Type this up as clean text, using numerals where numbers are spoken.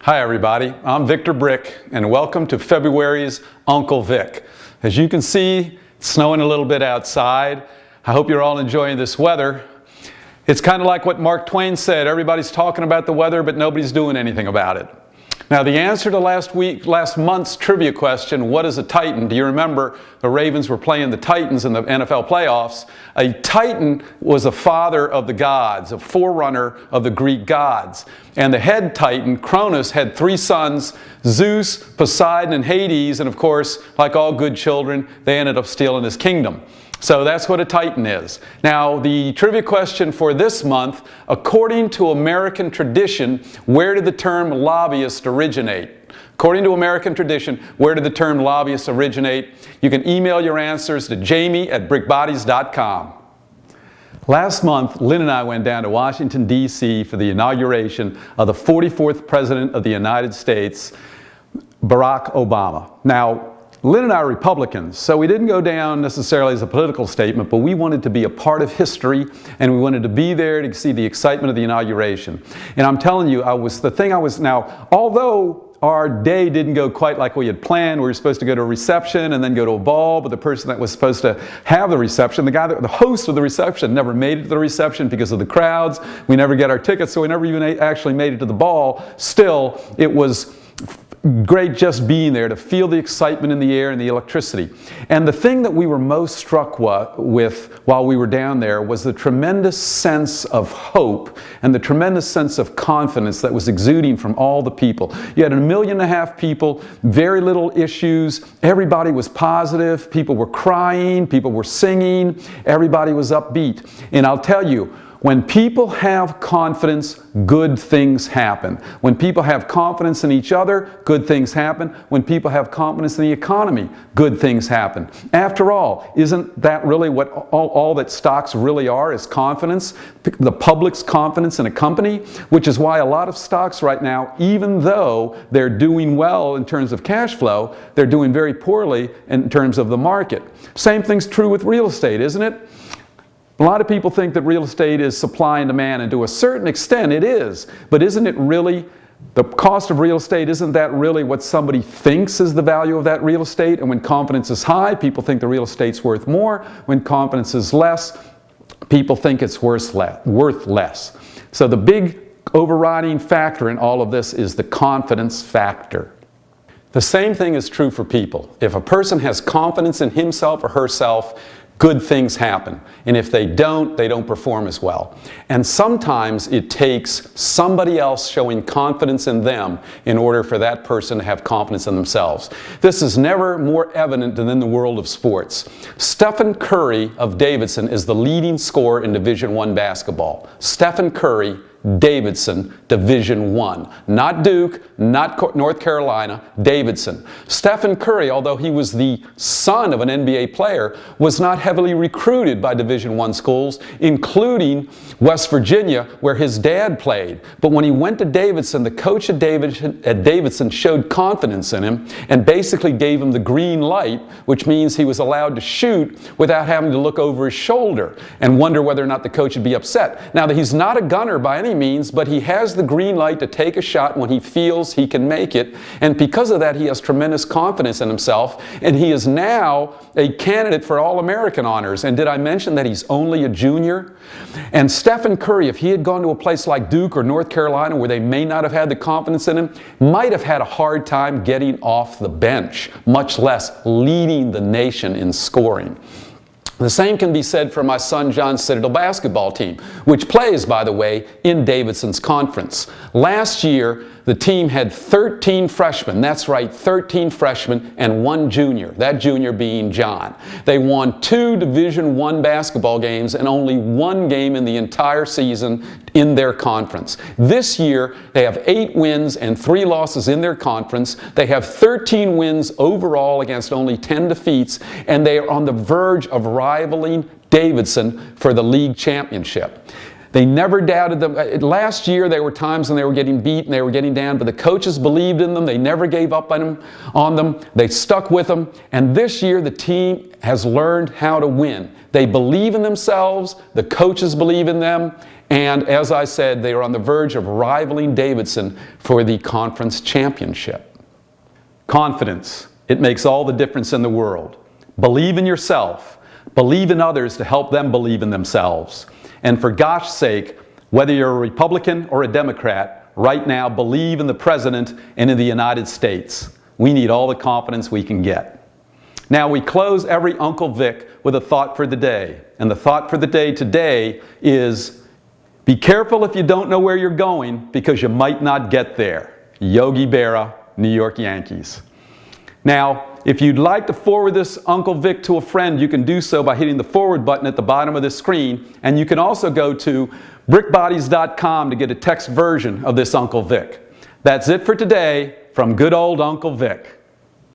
Hi everybody, I'm Victor Brick and welcome to February's Uncle Vic. As you can see, it's snowing a little bit outside. I hope you're all enjoying this weather. It's kind of like what Mark Twain said, everybody's talking about the weather but nobody's doing anything about it. Now the answer to last month's trivia question, what is a Titan? Do you remember the Ravens were playing the Titans in the NFL playoffs? A Titan was a father of the gods, a forerunner of the Greek gods. And the head Titan, Cronus, had three sons, Zeus, Poseidon, and Hades. And of course, like all good children, they ended up stealing his kingdom. So that's what a Titan is. Now, the trivia question for this month, according to American tradition, where did the term lobbyist originate? According to American tradition, where did the term lobbyist originate? You can email your answers to jamie@brickbodies.com. Last month, Lynn and I went down to Washington, D.C. for the inauguration of the 44th President of the United States, Barack Obama. Now, Lynn and I are Republicans, so we didn't go down necessarily as a political statement, but we wanted to be a part of history, and we wanted to be there to see the excitement of the inauguration. And I'm telling you, although our day didn't go quite like we had planned, we were supposed to go to a reception and then go to a ball, but the person that was supposed to have the reception, the host of the reception, never made it to the reception because of the crowds. We never got our tickets, so we never even actually made it to the ball. Still, it was great just being there to feel the excitement in the air and the electricity. And the thing that we were most struck with while we were down there was the tremendous sense of hope and the tremendous sense of confidence that was exuding from all the people. You had 1.5 million people, very little issues, everybody was positive, people were crying, people were singing, everybody was upbeat. And I'll tell you, when people have confidence, good things happen. When people have confidence in each other, good things happen. When people have confidence in the economy, good things happen. After all, isn't that really what all that stocks really are, is confidence? The public's confidence in a company, which is why a lot of stocks right now, even though they're doing well in terms of cash flow, they're doing very poorly in terms of the market. Same thing's true with real estate, isn't it? A lot of people think that real estate is supply and demand, and to a certain extent it is. But isn't it really, the cost of real estate, isn't that really what somebody thinks is the value of that real estate? And when confidence is high, people think the real estate's worth more. When confidence is less, people think it's worth less. So the big overriding factor in all of this is the confidence factor. The same thing is true for people. If a person has confidence in himself or herself, good things happen. And if they don't perform as well. And sometimes it takes somebody else showing confidence in them in order for that person to have confidence in themselves. This is never more evident than in the world of sports. Stephen Curry of Davidson is the leading scorer in Division I basketball. Stephen Curry, Davidson, Division I. Not Duke, not North Carolina, Davidson. Stephen Curry, although he was the son of an NBA player, was not heavily recruited by Division I schools, including West Virginia, where his dad played. But when he went to Davidson, the coach at Davidson showed confidence in him and basically gave him the green light, which means he was allowed to shoot without having to look over his shoulder and wonder whether or not the coach would be upset. Now, he's not a gunner by any means, but he has the green light to take a shot when he feels he can make it, and because of that he has tremendous confidence in himself, and he is now a candidate for All-American honors. And did I mention that he's only a junior? And Stephen Curry, if he had gone to a place like Duke or North Carolina where they may not have had the confidence in him, might have had a hard time getting off the bench, much less leading the nation in scoring. The same can be said for my son John's Citadel basketball team, which plays, by the way, in Davidson's conference. Last year, the team had 13 freshmen, that's right, 13 freshmen and 1 junior, that junior being John. They won 2 Division I basketball games and only 1 game in the entire season in their conference. This year, they have 8 wins and 3 losses in their conference. They have 13 wins overall against only 10 defeats, and they are on the verge of rivaling Davidson for the league championship. They never doubted them. Last year, there were times when they were getting beat and they were getting down, but the coaches believed in them. They never gave up on them. They stuck with them. And this year, the team has learned how to win. They believe in themselves. The coaches believe in them. And as I said, they are on the verge of rivaling Davidson for the conference championship. Confidence. It makes all the difference in the world. Believe in yourself. Believe in others to help them believe in themselves. And for gosh sake, whether you're a Republican or a Democrat, right now believe in the President and in the United States. We need all the confidence we can get. Now we close every Uncle Vic with a thought for the day. And the thought for the day today is, be careful if you don't know where you're going, because you might not get there. Yogi Berra, New York Yankees. Now, if you'd like to forward this Uncle Vic to a friend, you can do so by hitting the forward button at the bottom of the screen. And you can also go to brickbodies.com to get a text version of this Uncle Vic. That's it for today from good old Uncle Vic.